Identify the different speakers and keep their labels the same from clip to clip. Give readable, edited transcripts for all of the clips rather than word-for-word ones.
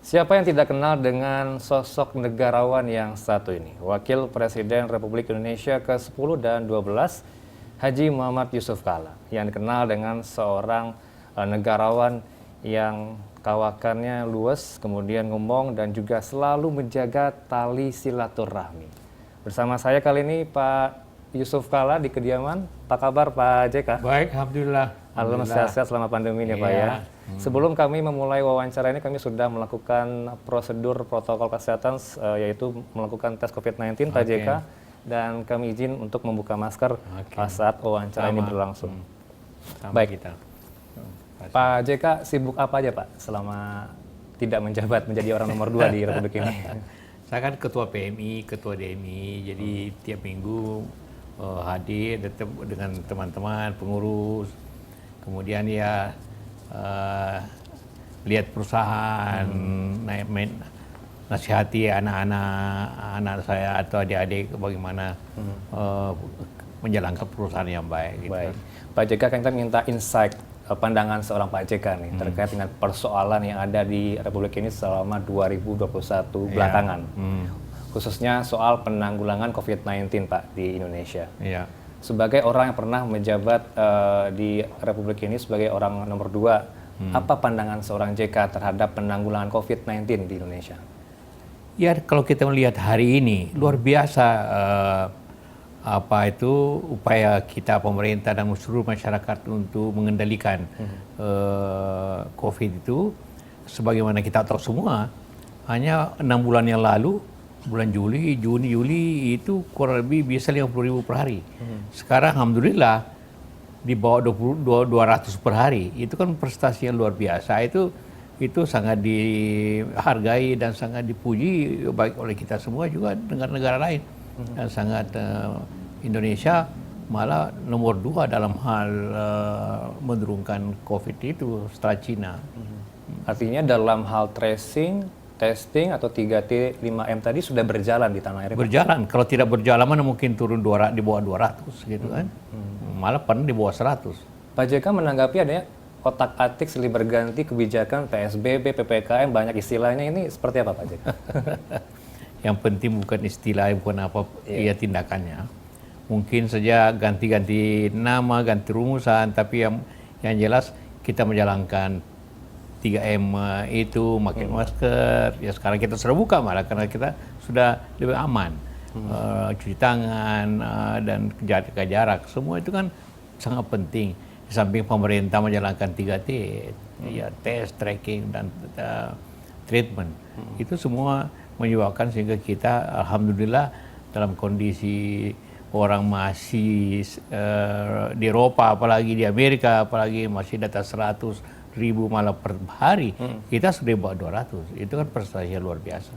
Speaker 1: Siapa yang tidak kenal dengan sosok negarawan yang satu ini? Wakil Presiden Republik Indonesia ke-10 dan 12, Haji Muhammad Yusuf Kalla, yang dikenal dengan seorang negarawan yang kawakannya luas, kemudian ngomong dan juga selalu menjaga tali silaturahmi. Bersama saya kali ini Pak Yusuf Kalla di kediaman. Apa kabar Pak JK?
Speaker 2: Baik, Alhamdulillah.
Speaker 1: Alhamdulillah sehat selama pandemi ini Pak ya. Sebelum kami memulai wawancara ini, kami sudah melakukan prosedur protokol kesehatan, yaitu melakukan tes COVID-19 Pak JK. Dan kami izin untuk membuka masker saat wawancara ini berlangsung. Baik,
Speaker 2: kita.
Speaker 1: Pak JK sibuk apa aja Pak selama tidak menjabat menjadi orang nomor 2 di Republik ini?
Speaker 2: Saya kan ketua PMI, ketua DMI, jadi tiap minggu hadir dengan teman-teman pengurus, kemudian ya lihat perusahaan, nasihati anak-anak saya atau adik-adik bagaimana menjalankan perusahaan yang baik. Gitu.
Speaker 1: Baik, Pak JK, kan kita minta insight pandangan seorang Pak JK nih terkait dengan persoalan yang ada di Republik ini selama 2021 belakangan. Khususnya soal penanggulangan COVID-19 Pak di Indonesia. Sebagai orang yang pernah menjabat di Republik ini sebagai orang nomor 2, apa pandangan seorang JK terhadap penanggulangan COVID-19 di Indonesia?
Speaker 2: Ya, kalau kita melihat hari ini luar biasa upaya kita pemerintah dan seluruh masyarakat untuk mengendalikan COVID itu. Sebagaimana kita tahu semua, hanya 6 bulan yang lalu, bulan Juni, Juli itu kurang lebih biasa 50.000 per hari. Sekarang alhamdulillah di bawah 200 per hari. Itu kan prestasi yang luar biasa. Itu sangat dihargai dan sangat dipuji baik oleh kita semua juga negara-negara lain. Dan sangat Indonesia malah nomor 2 dalam hal menurunkan COVID itu setelah Cina.
Speaker 1: Artinya dalam hal tracing, testing atau 3T, 5M tadi sudah berjalan di tanah air?
Speaker 2: Berjalan. Kalau tidak berjalan mana mungkin turun di bawah 200 gitu kan. Malah pernah di bawah 100.
Speaker 1: Pak JK menanggapi adanya otak-atik silih berganti kebijakan PSBB, PPKM, banyak istilahnya, ini seperti apa Pak JK?
Speaker 2: Yang penting bukan istilah, bukan apa ya tindakannya. Mungkin saja ganti-ganti nama, ganti rumusan, tapi yang jelas kita menjalankan 3M itu, pakai masker. Ya sekarang kita sudah buka malah karena kita sudah lebih aman. Cuci tangan dan jaga jarak, semua itu kan sangat penting. Di samping pemerintah menjalankan 3T, ya tes, tracking dan treatment. Itu semua menyebabkan sehingga kita alhamdulillah dalam kondisi orang masih di Eropa, apalagi di Amerika, apalagi masih di atas 100.000 malah per hari, kita sudah bawah 200. Itu kan prestasi luar biasa.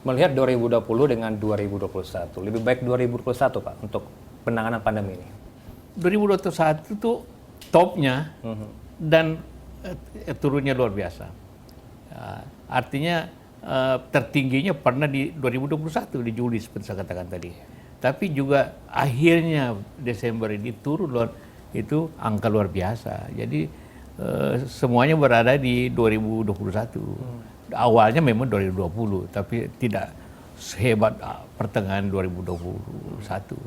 Speaker 1: Melihat 2020 dengan 2021, lebih baik 2021 Pak untuk penanganan pandemi ini?
Speaker 2: 2021 itu topnya dan turunnya luar biasa. Artinya tertingginya pernah di 2021 di Juli seperti saya katakan tadi. Tapi juga akhirnya Desember ini turun itu angka luar biasa. Jadi semuanya berada di 2021. Awalnya memang 2020, tapi tidak sehebat pertengahan 2021.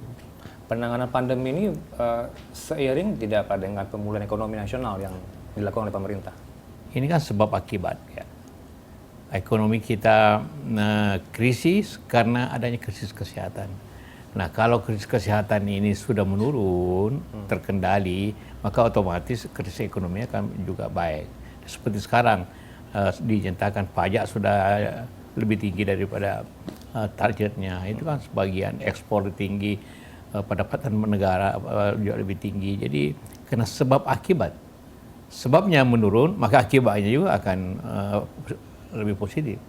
Speaker 1: Penanganan pandemi ini seiring tidak Pak dengan pemulihan ekonomi nasional yang dilakukan oleh pemerintah?
Speaker 2: Ini kan sebab akibat ya. Ekonomi kita krisis karena adanya krisis kesehatan. Nah, kalau krisis kesehatan ini sudah menurun, terkendali, maka otomatis krisis ekonomi akan juga baik. Seperti sekarang dinyatakan pajak sudah lebih tinggi daripada targetnya. Itu kan sebagian ekspor tinggi, pendapatan negara juga lebih tinggi. Jadi karena sebab akibat. Sebabnya menurun, maka akibatnya juga akan lebih positif.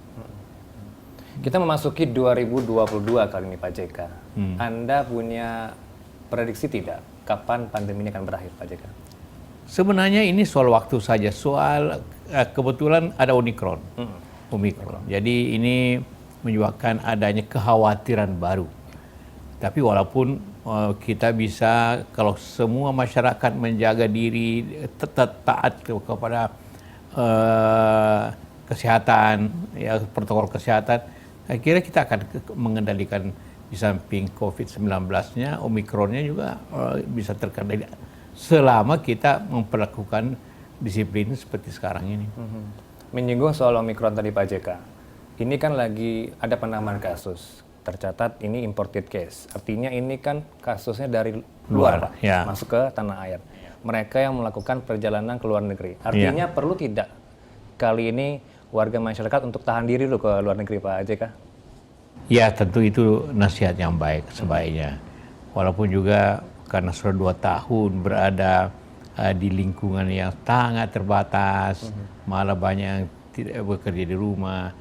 Speaker 1: Kita memasuki 2022 kali ini Pak JK. Anda punya prediksi tidak kapan pandemi ini akan berakhir Pak JK?
Speaker 2: Sebenarnya ini soal waktu saja. Soal kebetulan ada Omikron. Jadi ini menyebabkan adanya kekhawatiran baru. Tapi walaupun kita bisa, kalau semua masyarakat menjaga diri, tetap taat kepada kesehatan, ya protokol kesehatan, saya kira kita akan mengendalikan di samping COVID-19-nya, Omikronnya juga bisa terkendali selama kita memperlakukan disiplin seperti sekarang ini.
Speaker 1: Menyinggung soal Omikron tadi Pak JK, ini kan lagi ada penambahan kasus. Tercatat ini imported case, artinya ini kan kasusnya dari luar Pak,
Speaker 2: ya.
Speaker 1: masuk ke tanah air. Mereka yang melakukan perjalanan ke luar negeri. Artinya perlu tidak kali ini warga masyarakat untuk tahan diri dulu ke luar negeri Pak JK?
Speaker 2: Ya tentu itu nasihat yang baik sebaiknya. Walaupun juga karena sudah 2 tahun berada di lingkungan yang sangat terbatas, malah banyak yang tidak bekerja di rumah,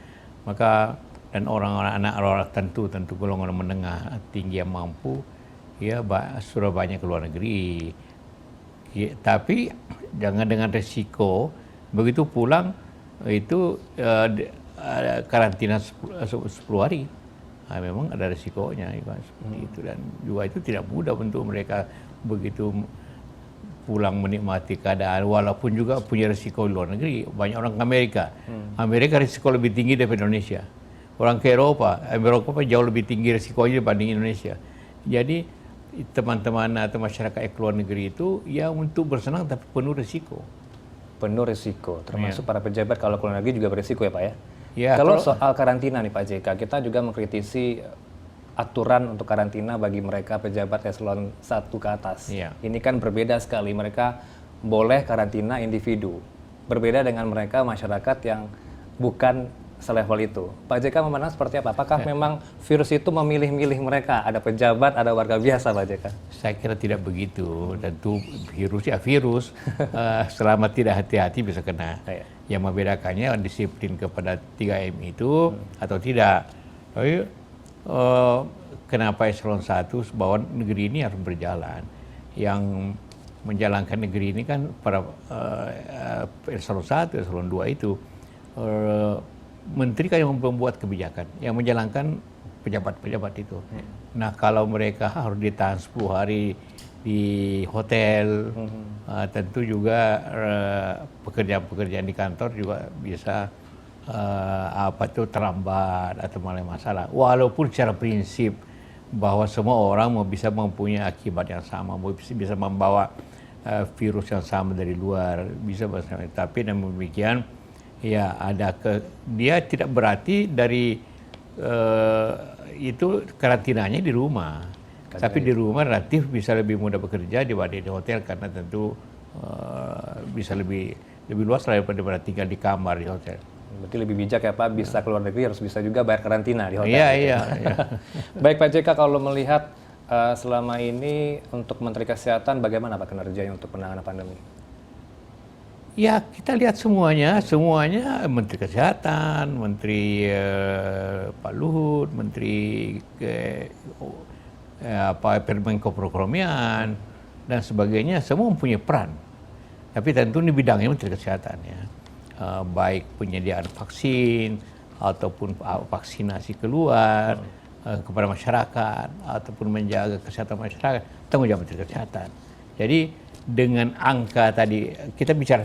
Speaker 2: maka dan orang-orang anak-orang tentu golongan menengah tinggi yang mampu, ya sudah banyak ke luar negeri. Ya, tapi jangan dengan resiko begitu pulang itu karantina 10 hari. Nah, memang ada resikonya seperti itu, dan juga itu tidak mudah untuk mereka begitu pulang menikmati keadaan, walaupun juga punya resiko di luar negeri. Banyak orang ke Amerika, Amerika risiko lebih tinggi daripada Indonesia. Orang ke Eropa jauh lebih tinggi risikonya dibanding Indonesia. Jadi teman-teman atau masyarakat yang keluar negeri itu ya untuk bersenang tapi penuh risiko.
Speaker 1: Penuh risiko, termasuk para pejabat kalau keluar negeri juga berisiko ya Pak ya?
Speaker 2: Ya,
Speaker 1: kalau soal karantina nih Pak JK, kita juga mengkritisi aturan untuk karantina bagi mereka pejabat eselon 1 ke atas.
Speaker 2: Ya.
Speaker 1: Ini kan berbeda sekali, mereka boleh karantina individu. Berbeda dengan mereka masyarakat yang bukan selevel itu. Pak JK memandang seperti apa? Apakah memang virus itu memilih-milih mereka? Ada pejabat, ada warga biasa Pak JK?
Speaker 2: Saya kira tidak begitu. Tentu virus ya virus, selama tidak hati-hati bisa kena. Yang membedakannya disiplin kepada 3M itu atau tidak. Tapi kenapa eselon 1 bahwa negeri ini harus berjalan? Yang menjalankan negeri ini kan para eselon 1, eselon 2 itu menteri kan yang membuat kebijakan, yang menjalankan pejabat-pejabat itu. Nah kalau mereka harus ditahan 10 hari di hotel, tentu juga pekerjaan-pekerjaan di kantor juga bisa terlambat atau malah masalah. Walaupun secara prinsip bahwa semua orang bisa mempunyai akibat yang sama, bisa membawa virus yang sama dari luar, bisa bersama. Tapi namun demikian, ya dia tidak berarti dari itu karantinanya di rumah. Tapi di rumah relatif bisa lebih mudah bekerja dibanding di hotel, karena tentu bisa lebih luas daripada tinggal di kamar di hotel.
Speaker 1: Berarti lebih bijak ya Pak, bisa keluar negeri harus bisa juga bayar karantina di hotel.
Speaker 2: Iya.
Speaker 1: Baik Pak JK, kalau melihat selama ini untuk Menteri Kesehatan bagaimana Pak kinerjanya untuk penanganan pandemi?
Speaker 2: Ya kita lihat semuanya Menteri Kesehatan, Menteri Pak Luhut, Menteri Menko Perekonomian dan sebagainya, semua mempunyai peran. Tapi tentu di bidangnya Menteri Kesehatan ya, baik penyediaan vaksin ataupun vaksinasi keluar kepada masyarakat ataupun menjaga kesehatan masyarakat, tanggung jawab Menteri Kesehatan. Jadi dengan angka tadi, kita bicara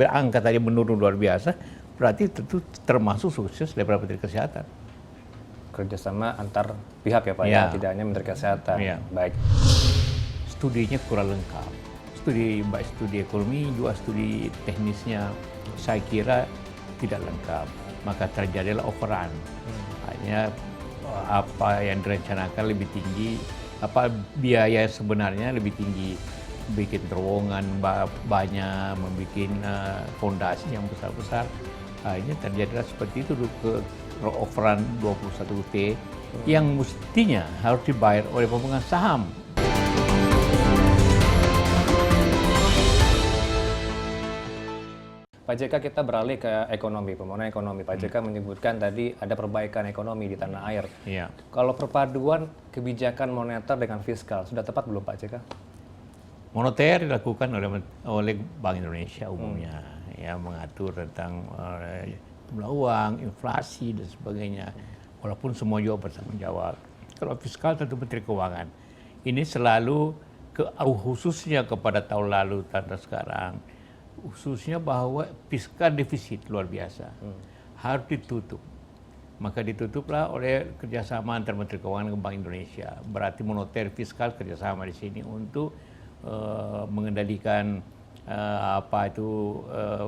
Speaker 2: angka tadi menurun luar biasa, berarti tentu termasuk sukses daripada Menteri Kesehatan.
Speaker 1: Kerjasama antar pihak ya Pak ya, tidak hanya Menteri Kesehatan. Baik.
Speaker 2: Studinya kurang lengkap. Baik studi ekonomi, juga studi teknisnya saya kira tidak lengkap. Maka terjadilah overrun. Hanya apa yang direncanakan lebih tinggi, biaya sebenarnya lebih tinggi. Bikin terowongan banyak, membuat fondasi yang besar-besar. Akhirnya terjadilah seperti itu ke overrun 21T yang mestinya harus dibayar oleh pemegang saham.
Speaker 1: Pak JK, kita beralih ke ekonomi, pembangunan ekonomi. Pak JK menyebutkan tadi ada perbaikan ekonomi di tanah air. Kalau perpaduan kebijakan moneter dengan fiskal, sudah tepat belum Pak JK?
Speaker 2: Moneter dilakukan oleh Bank Indonesia umumnya, ya mengatur tentang jumlah uang, inflasi dan sebagainya. Walaupun semua juga bertanggung jawab. Kalau fiskal tentu Menteri Keuangan. Ini selalu khususnya kepada tahun lalu tanda sekarang khususnya bahwa fiskal defisit luar biasa harus ditutup. Maka ditutuplah oleh kerjasama antar Menteri Keuangan dan Bank Indonesia. Berarti moneter fiskal kerjasama di sini untuk mengendalikan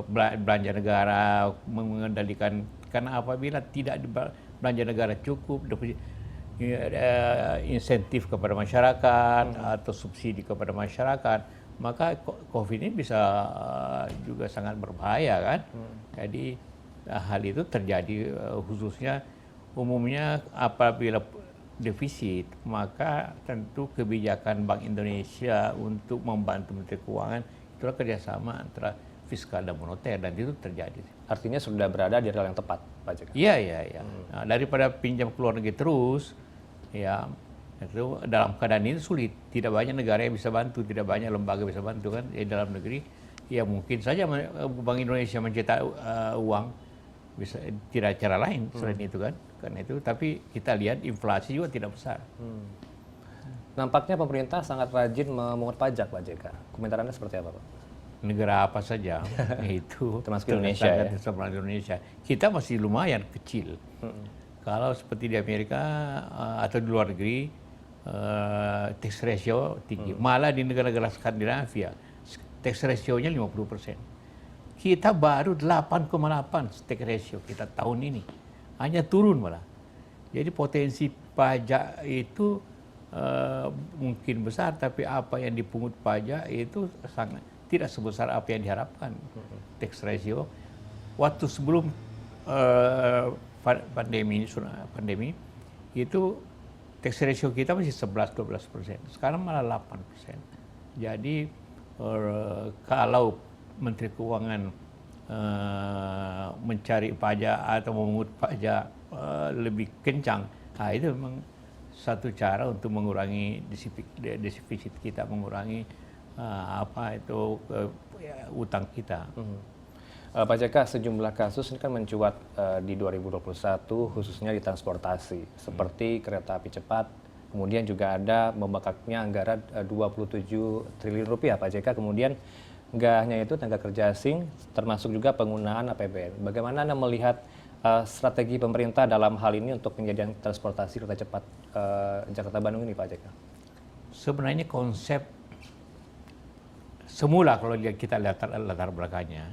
Speaker 2: belanja negara, mengendalikan, karena apabila tidak belanja negara cukup, insentif kepada masyarakat atau subsidi kepada masyarakat, maka COVID ini bisa juga sangat berbahaya kan. Jadi hal itu terjadi khususnya umumnya apabila defisit, maka tentu kebijakan Bank Indonesia untuk membantu Menteri Keuangan itulah kerjasama antara fiskal dan moneter, dan itu terjadi.
Speaker 1: Artinya sudah berada di rel yang tepat, Pak JK?
Speaker 2: Iya. Nah, daripada pinjam ke luar negeri terus, ya itu dalam keadaan ini sulit. Tidak banyak negara yang bisa bantu, tidak banyak lembaga bisa bantu kan. Dalam negeri, ya mungkin saja Bank Indonesia mencetak uang, bisa tidak cara lain selain itu kan. Karena itu, tapi kita lihat inflasi juga tidak besar.
Speaker 1: Nampaknya pemerintah sangat rajin memungut pajak, Pak JK. Komentar Anda seperti apa, Pak?
Speaker 2: Negara apa saja itu
Speaker 1: termasuk Indonesia ya?
Speaker 2: Termasuk Indonesia. Kita masih lumayan kecil. Kalau seperti di Amerika atau di luar negeri, tax ratio tinggi. Malah di negara-negara Skandinavia, tax ratio-nya 50%. Kita baru 8,8 tax ratio kita tahun ini. Hanya turun malah. Jadi potensi pajak itu mungkin besar, tapi apa yang dipungut pajak itu sangat tidak sebesar apa yang diharapkan. Tax ratio waktu sebelum pandemi itu tax ratio kita masih 11-12%. Sekarang malah 8%. Jadi kalau Menteri Keuangan mencari pajak atau memungut pajak lebih kencang, itu memang satu cara untuk mengurangi defisit kita, mengurangi utang kita.
Speaker 1: Pak JK, sejumlah kasus ini kan mencuat di 2021 khususnya di transportasi seperti kereta api cepat, kemudian juga ada membengkaknya anggaran 27 triliun rupiah, Pak JK. Kemudian nggak hanya itu, tenaga kerja asing termasuk juga penggunaan APBN. Bagaimana Anda melihat strategi pemerintah dalam hal ini untuk penyediaan transportasi kereta cepat Jakarta Bandung ini, Pak JK?
Speaker 2: Sebenarnya konsep semula kalau kita lihat latar belakangnya,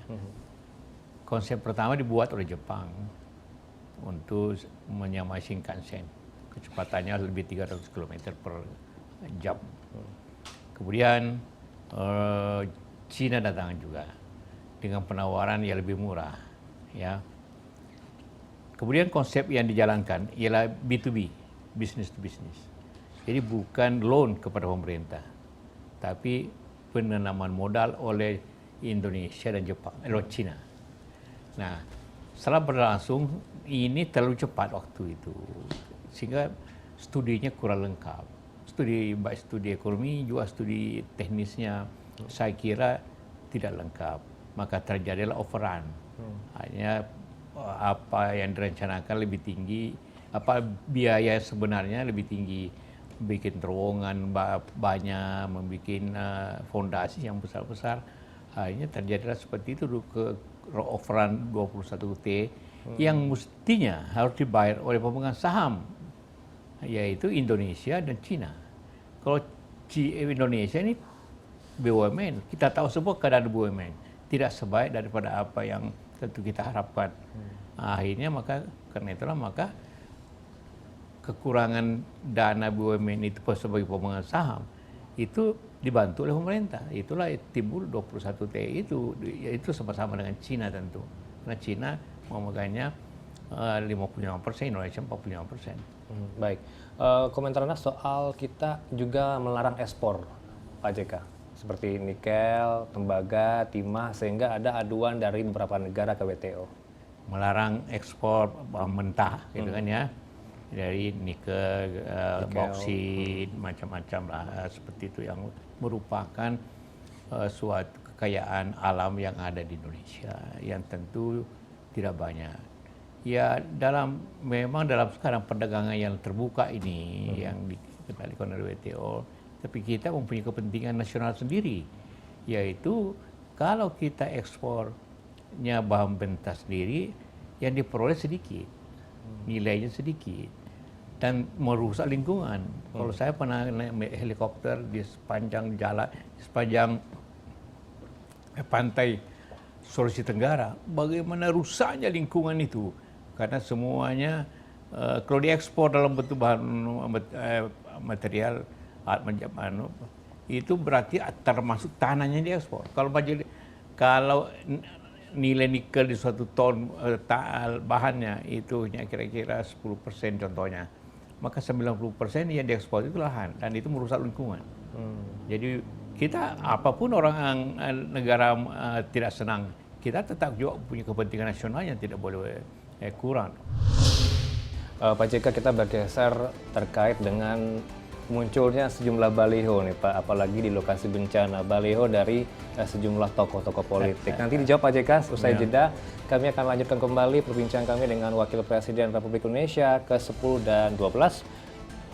Speaker 2: konsep pertama dibuat oleh Jepang untuk menyamai Shinkansen, kecepatannya lebih 300 km per jam. Kemudian Cina datang juga dengan penawaran yang lebih murah, ya. Kemudian konsep yang dijalankan ialah B2B, business to business. Jadi bukan loan kepada pemerintah, tapi penanaman modal oleh Indonesia dan Jepang, Cina. Nah, setelah berlangsung ini terlalu cepat waktu itu, sehingga studinya kurang lengkap. Baik studi ekonomi juga studi teknisnya saya kira tidak lengkap. Maka terjadilah overrun. Hanya apa yang direncanakan lebih tinggi, biaya sebenarnya lebih tinggi, bikin terowongan banyak, membuat fondasi yang besar-besar. Akhirnya terjadilah seperti itu ke overrun 21T yang mestinya harus dibayar oleh pemegang saham, yaitu Indonesia dan Cina. Kalau Indonesia ini BUMN, kita tahu semua keadaan BUMN tidak sebaik daripada apa yang tentu kita harapkan. Akhirnya karena itulah kekurangan dana BUMN itu sebagai pemegang saham itu dibantu oleh pemerintah. Itulah timbul 21T itu sama-sama dengan Cina tentu. Karena Cina memegangnya 55%, Indonesia 45%.
Speaker 1: Baik, komentar Anda soal kita juga melarang ekspor, Pak JK, seperti nikel, tembaga, timah, sehingga ada aduan dari beberapa negara ke WTO.
Speaker 2: Melarang ekspor mentah, gitu kan ya, dari nikel, bauksit, macam-macam lah, seperti itu yang merupakan suatu kekayaan alam yang ada di Indonesia, yang tentu tidak banyak. Ya memang dalam sekarang perdagangan yang terbuka ini yang dikendalikan oleh WTO, tapi kita mempunyai kepentingan nasional sendiri, yaitu Kalau kita ekspornya bahan mentah sendiri, yang diperoleh sedikit, nilainya sedikit, dan merusak lingkungan. Kalau saya pernah naik helikopter di sepanjang jalan, di sepanjang pantai Sulawesi Tenggara, bagaimana rusaknya lingkungan itu, karena semuanya kalau diekspor dalam bentuk bahan material itu berarti termasuk tanahnya diekspor. Kalau nilai nikel di suatu ton bahannya itu kira-kira 10% contohnya, maka 90% yang diekspor itu lahan, dan itu merusak lingkungan. Jadi kita, apapun orang negara tidak senang, kita tetap juga punya kepentingan nasional yang tidak boleh kurang.
Speaker 1: Pak JK, kita bergeser terkait dengan munculnya sejumlah baliho nih Pak, apalagi di lokasi bencana, baliho dari sejumlah tokoh-tokoh politik. Nanti dijawab Pak JK, usai jeda kami akan lanjutkan kembali perbincangan kami dengan Wakil Presiden Republik Indonesia ke-10 dan 12,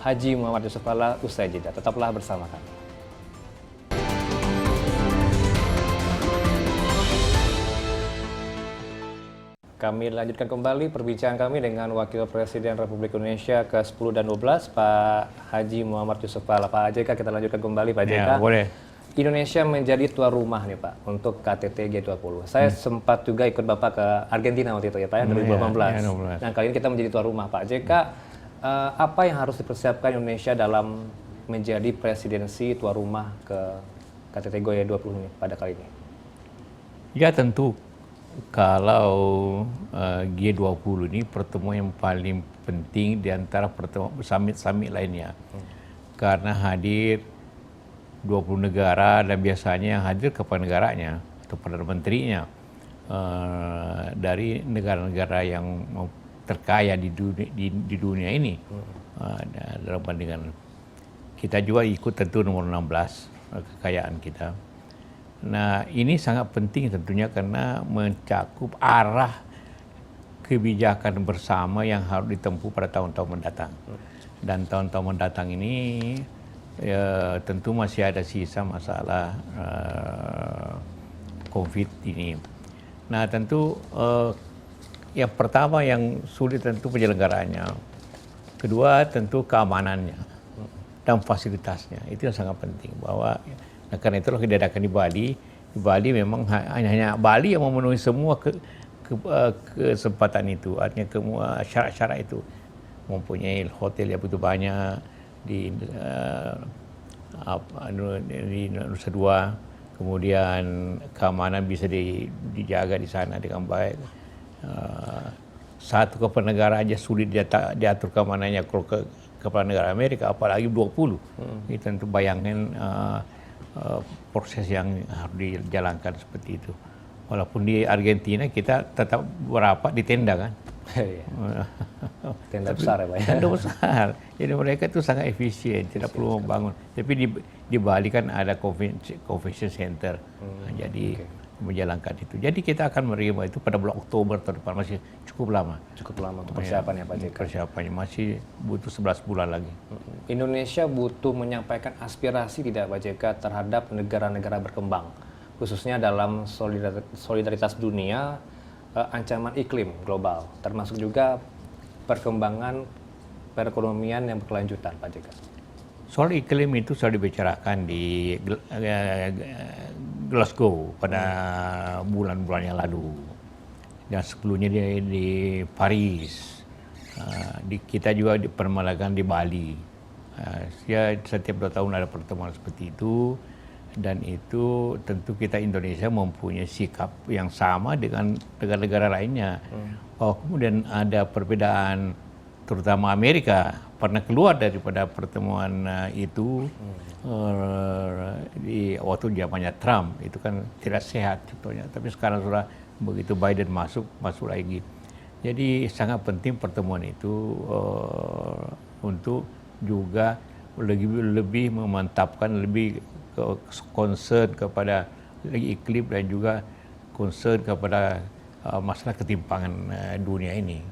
Speaker 1: Haji Muhammad Yusuf Kalla, usai jeda. Tetaplah bersama kami. Kami lanjutkan kembali perbincangan kami dengan Wakil Presiden Republik Indonesia ke-10 dan 12, Pak Haji Muhammad Yusuf Kalla. Pak JK, kita lanjutkan kembali Pak JK.
Speaker 2: Ya, boleh.
Speaker 1: Indonesia menjadi tuan rumah nih Pak untuk KTT G20. Saya sempat juga ikut Bapak ke Argentina waktu itu ya Pak, ya, 2018. Nah, kali ini kita menjadi tuan rumah Pak JK. Apa yang harus dipersiapkan Indonesia dalam menjadi presidensi tuan rumah ke KTT G20 ini pada kali ini?
Speaker 2: Ya tentu. Kalau G20 ini pertemuan yang paling penting di antara pertemuan summit-summit lainnya. Karena hadir 20 negara, dan biasanya yang hadir kepala negaranya atau Perdana Menterinya dari negara-negara yang terkaya di dunia ini. Dalam bandingan kita juga ikut tentu nomor 16 kekayaan kita. Nah, ini sangat penting tentunya karena mencakup arah kebijakan bersama yang harus ditempuh pada tahun-tahun mendatang. Dan tahun-tahun mendatang ini ya, tentu masih ada sisa masalah COVID ini. Nah, tentu yang pertama yang sulit tentu penyelenggaraannya. Kedua tentu keamanannya dan fasilitasnya. Itu yang sangat penting, bahwa nah, karena itulah diadakan di Bali. Di Bali memang hanya Bali yang memenuhi semua kesempatan itu, artinya semua syarat-syarat itu. Mempunyai hotel yang begitu banyak di Nusa Dua, kemudian keamanan bisa dijaga di sana dengan baik. Satu kepala negara aja sulit diatur keamanannya kalau kepala negara Amerika, apalagi 20. Itu tentu bayangkan proses yang harus dijalankan seperti itu. Walaupun di Argentina kita tetap berapat di tenda kan.
Speaker 1: Tenda besar ya Pak.
Speaker 2: Tenda besar. Jadi mereka itu sangat efisien, tidak perlu membangun. Tapi di Bali kan ada convention center. Jadi menjalankan itu. Jadi kita akan menerima itu pada bulan Oktober tahun depan, masih cukup lama.
Speaker 1: Cukup lama untuk persiapan ya Pak JK.
Speaker 2: Persiapannya masih butuh 11 bulan lagi.
Speaker 1: Indonesia butuh menyampaikan aspirasi tidak Pak JK terhadap negara-negara berkembang, khususnya dalam solidaritas dunia, ancaman iklim global, termasuk juga perkembangan perekonomian yang berkelanjutan Pak JK.
Speaker 2: Soal iklim itu sudah dibicarakan di Glasgow pada bulan-bulan yang lalu, dan sebelumnya di Paris. Kita juga pernah di Bali. Setiap 2 tahun ada pertemuan seperti itu, dan itu tentu kita Indonesia mempunyai sikap yang sama dengan negara-negara lainnya. Kemudian ada perbedaan, terutama Amerika pernah keluar daripada pertemuan itu di waktu zamannya Trump, itu kan tidak sehat contohnya. Tapi sekarang sudah begitu Biden masuk lagi. Jadi sangat penting pertemuan itu untuk juga lebih memantapkan, lebih concern kepada iklim dan juga concern kepada masalah ketimpangan dunia ini.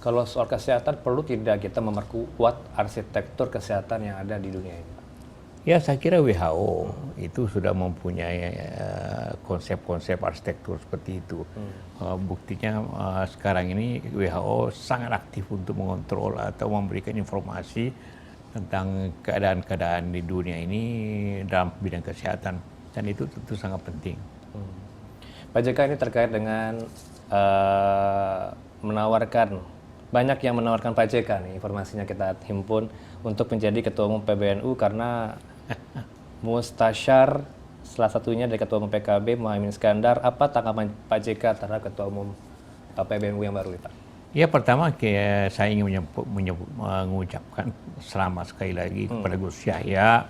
Speaker 1: Kalau soal kesehatan, perlu tidak kita memperkuat arsitektur kesehatan yang ada di dunia ini?
Speaker 2: Ya, saya kira WHO itu sudah mempunyai konsep-konsep arsitektur seperti itu. Buktinya sekarang ini WHO sangat aktif untuk mengontrol atau memberikan informasi tentang keadaan-keadaan di dunia ini dalam bidang kesehatan, dan itu tentu sangat penting.
Speaker 1: Pak JK, ini terkait dengan banyak yang menawarkan Pak JK nih, informasinya kita himpun untuk menjadi Ketua Umum PBNU karena Mustasyar salah satunya dari Ketua Umum PKB Muhaimin Iskandar. Apa tanggapan Pak JK terhadap Ketua Umum PBNU yang baru, Pak?
Speaker 2: Ya, pertama saya ingin mengucapkan selamat sekali lagi kepada Gus Yahya,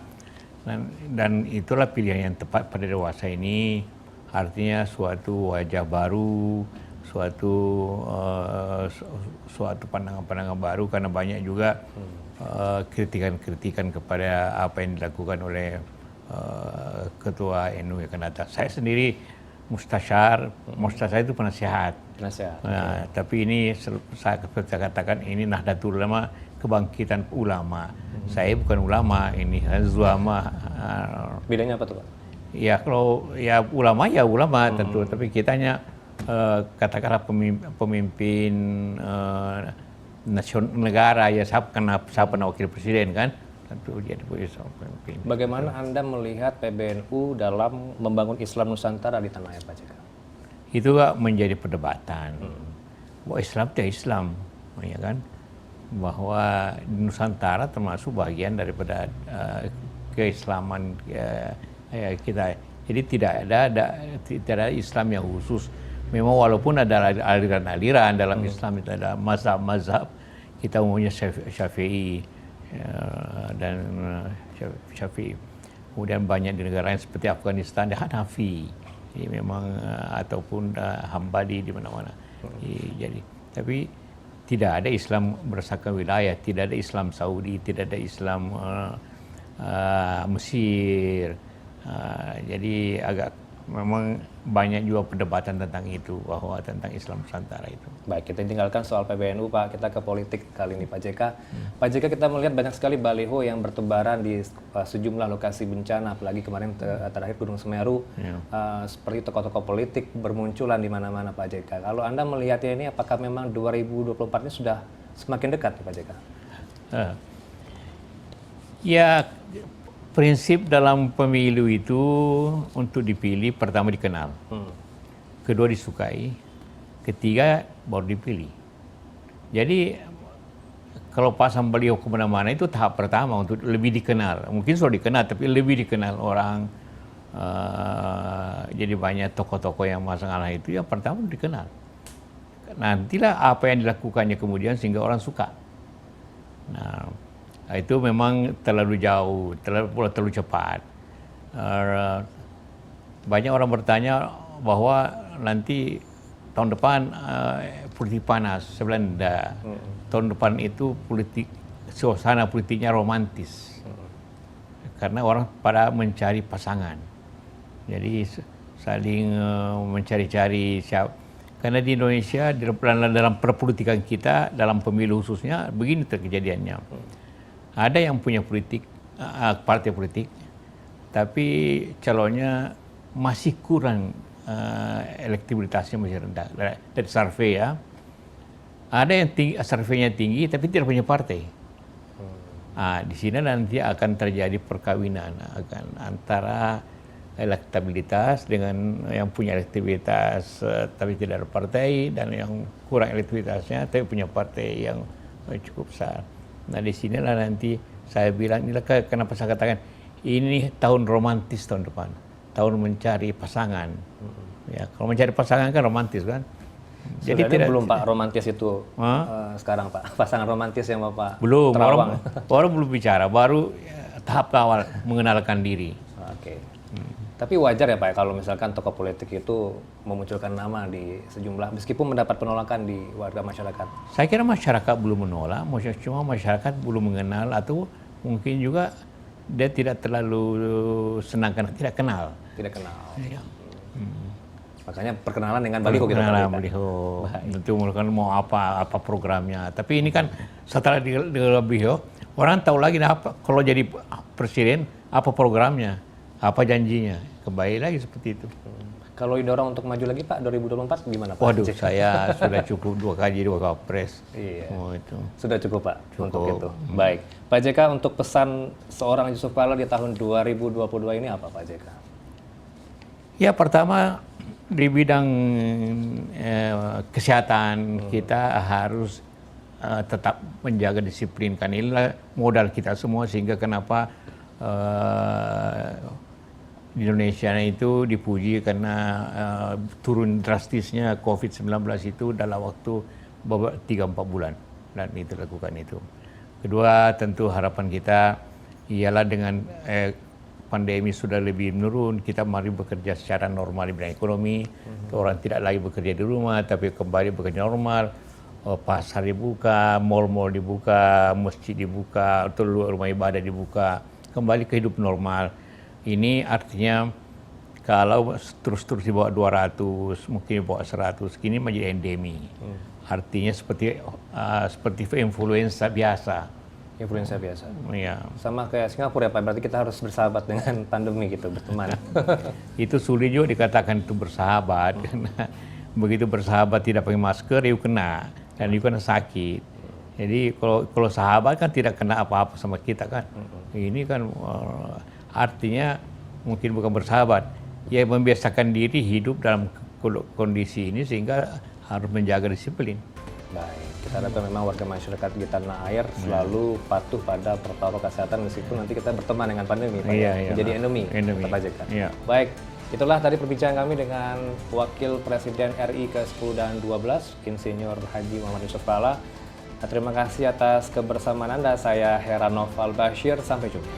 Speaker 2: dan itulah pilihan yang tepat pada dewasa ini. Artinya suatu wajah baru, suatu pandangan-pandangan baru, karena banyak juga kritikan-kritikan kepada apa yang dilakukan oleh Ketua NU yang akan datang. Saya sendiri Mustasyar itu penasehat. Nah, tapi ini saya katakan ini Nahdlatul Ulama, kebangkitan ulama. Saya bukan ulama, ini Zuama.
Speaker 1: Bedanya apa tuh, Pak?
Speaker 2: Ya, kalau ya ulama tentu, tapi kitanya katakanlah pemimpin nasional negara, ya saya pernah wakil presiden kan, tentu jadi pemimpin.
Speaker 1: Bagaimana Anda melihat PBNU dalam membangun Islam Nusantara di tanah air, Pak JK?
Speaker 2: Itu menjadi perdebatan. Bahwa Islam itu Islam, ya kan? Bahwa Nusantara termasuk bagian daripada keislaman kita. Jadi tidak ada Islam yang khusus. Memang walaupun ada aliran-aliran dalam Islam, itu ada mazhab-mazhab. Kita umumnya Syafi'i dan Syafi'i. Kemudian banyak di negara lain seperti Afghanistan ada Hanafi. Jadi memang ataupun Hambali di mana-mana. Jadi tapi tidak ada Islam berdasarkan wilayah, tidak ada Islam Saudi, tidak ada Islam Mesir. Jadi memang banyak juga perdebatan tentang itu, bahwa tentang Islam Nusantara itu.
Speaker 1: Baik, kita tinggalkan soal PBNU, Pak. Kita ke politik kali ini, Pak JK. Pak JK, kita melihat banyak sekali baliho yang bertebaran di sejumlah lokasi bencana, apalagi kemarin terakhir Gunung Semeru. Seperti tokoh-tokoh politik bermunculan di mana-mana, Pak JK. Kalau Anda melihatnya ini, apakah memang 2024 ini sudah semakin dekat, Pak JK?
Speaker 2: Ya, prinsip dalam pemilu itu untuk dipilih, pertama dikenal, kedua disukai, ketiga baru dipilih. Jadi kalau pasang beliau kemana-mana itu tahap pertama untuk lebih dikenal. Mungkin sudah dikenal, tapi lebih dikenal orang. Jadi banyak tokoh-tokoh yang masang Allah itu, yang pertama dikenal. Nantilah apa yang dilakukannya kemudian sehingga orang suka. Nah, itu memang terlalu jauh, terlalu cepat. Banyak orang bertanya bahwa nanti tahun depan politik panas. Sebenarnya enggak. Tahun depan itu suasana politiknya romantis. Karena orang pada mencari pasangan. Jadi saling mencari-cari siapa. Karena di Indonesia, dalam perpolitikan kita, dalam pemilu khususnya, begini terkejadiannya. Ada yang punya partai politik, tapi calonnya masih kurang, elektabilitasnya masih rendah. Dari survei ya, ada yang surveinya tinggi tapi tidak punya partai. Di sini nanti akan terjadi perkawinan antara elektabilitas dengan yang punya elektabilitas tapi tidak ada partai, dan yang kurang elektabilitasnya tapi punya partai yang cukup besar. Nah, di sinilah nanti saya bilang, inilah kenapa saya katakan ini tahun romantis tahun depan, tahun mencari pasangan. Ya, kalau mencari pasangan kan romantis kan.
Speaker 1: Jadi belum Pak romantis itu sekarang Pak, pasangan romantis yang Bapak
Speaker 2: belum,
Speaker 1: terawang.
Speaker 2: baru belum bicara, baru tahap awal mengenalkan diri.
Speaker 1: Oke. Tapi wajar ya Pak, kalau misalkan tokoh politik itu memunculkan nama di sejumlah, meskipun mendapat penolakan di warga masyarakat.
Speaker 2: Saya kira masyarakat belum menolak, cuma masyarakat belum mengenal, atau mungkin juga dia tidak terlalu senang karena tidak kenal.
Speaker 1: Tidak kenal.
Speaker 2: Ya.
Speaker 1: Makanya perkenalan dengan baliho gitu
Speaker 2: Pak. Baliho. Tentu mau apa programnya. Tapi ini kan setelah di baliho, orang tahu lagi apa kalau jadi presiden apa programnya, apa janjinya, kembali lagi seperti itu.
Speaker 1: Kalau didorong untuk maju lagi Pak 2024 gimana Pak?
Speaker 2: Waduh, saya sudah cukup 2 kali 2 Wapres.
Speaker 1: Iya.
Speaker 2: Oh, itu.
Speaker 1: Sudah cukup Pak
Speaker 2: Cukup.
Speaker 1: untuk itu. Baik. Pak JK, untuk pesan seorang Yusuf Kala di tahun 2022 ini apa Pak JK?
Speaker 2: Ya, pertama di bidang kesehatan kita harus tetap menjaga disiplin, kan inilah modal kita semua, sehingga kenapa di Indonesia itu dipuji karena turun drastisnya COVID-19 itu dalam waktu 3-4 bulan, dan itu lakukan itu. Kedua, tentu harapan kita ialah dengan pandemi sudah lebih menurun, kita mari bekerja secara normal di bidang ekonomi. Orang tidak lagi bekerja di rumah, tapi kembali bekerja normal. Pasar dibuka, mal-mal dibuka, masjid dibuka, atau rumah ibadah dibuka, kembali ke hidup normal. Ini artinya kalau terus-terus di bawah 200, mungkin di bawah 100, kini menjadi endemi. Artinya seperti influenza biasa.
Speaker 1: Influenza biasa.
Speaker 2: Ya.
Speaker 1: Sama kayak Singapura ya Pak, berarti kita harus bersahabat dengan pandemi gitu, berteman.
Speaker 2: Itu sulit juga dikatakan itu bersahabat, karena begitu bersahabat tidak pakai masker, itu kena, dan itu kena sakit. Jadi kalau sahabat kan tidak kena apa-apa sama kita kan. Ini kan artinya mungkin bukan bersahabat, ya membiasakan diri hidup dalam kondisi ini sehingga harus menjaga disiplin.
Speaker 1: Baik, kita harapkan memang warga masyarakat di tanah air selalu patuh pada protokol kesehatan meskipun nanti kita berteman dengan pandemi, Pak, menjadi endemi. Pak JK. Baik, itulah tadi perbincangan kami dengan Wakil Presiden RI ke-10 dan 12, Insinyur Haji Muhammad Yusuf Kala. Terima kasih atas kebersamaan Anda. Saya Heranov Al-Bashir, sampai jumpa.